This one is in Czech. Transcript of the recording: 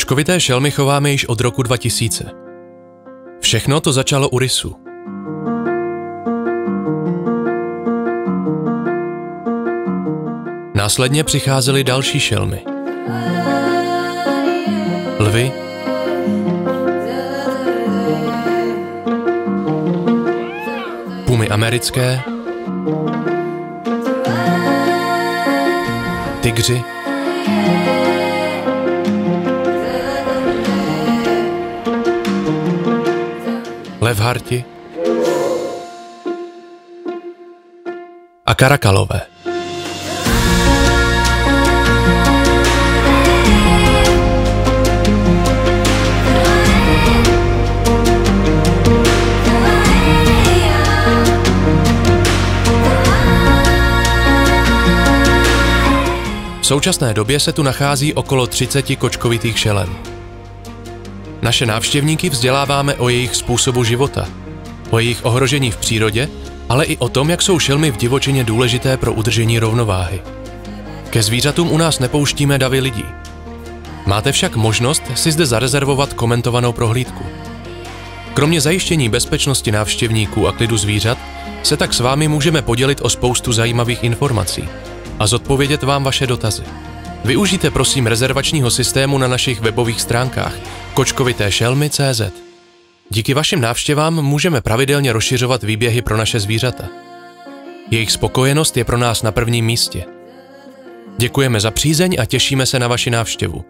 Kočkovité šelmy chováme již od roku 2000. Všechno to začalo u rysů. Následně přicházely další šelmy. Lvy, pumy americké, tygři, levharti a karakalové. V současné době se tu nachází okolo 30 kočkovitých šelem. Naše návštěvníky vzděláváme o jejich způsobu života, o jejich ohrožení v přírodě, ale i o tom, jak jsou šelmy v divočině důležité pro udržení rovnováhy. Ke zvířatům u nás nepouštíme davy lidí. Máte však možnost si zde zarezervovat komentovanou prohlídku. Kromě zajištění bezpečnosti návštěvníků a klidu zvířat se tak s vámi můžeme podělit o spoustu zajímavých informací a zodpovědět vám vaše dotazy. Využijte prosím rezervačního systému na našich webových stránkách kočkovitešelmy.cz. Díky vašim návštěvám můžeme pravidelně rozšiřovat výběhy pro naše zvířata. Jejich spokojenost je pro nás na prvním místě. Děkujeme za přízeň a těšíme se na vaši návštěvu.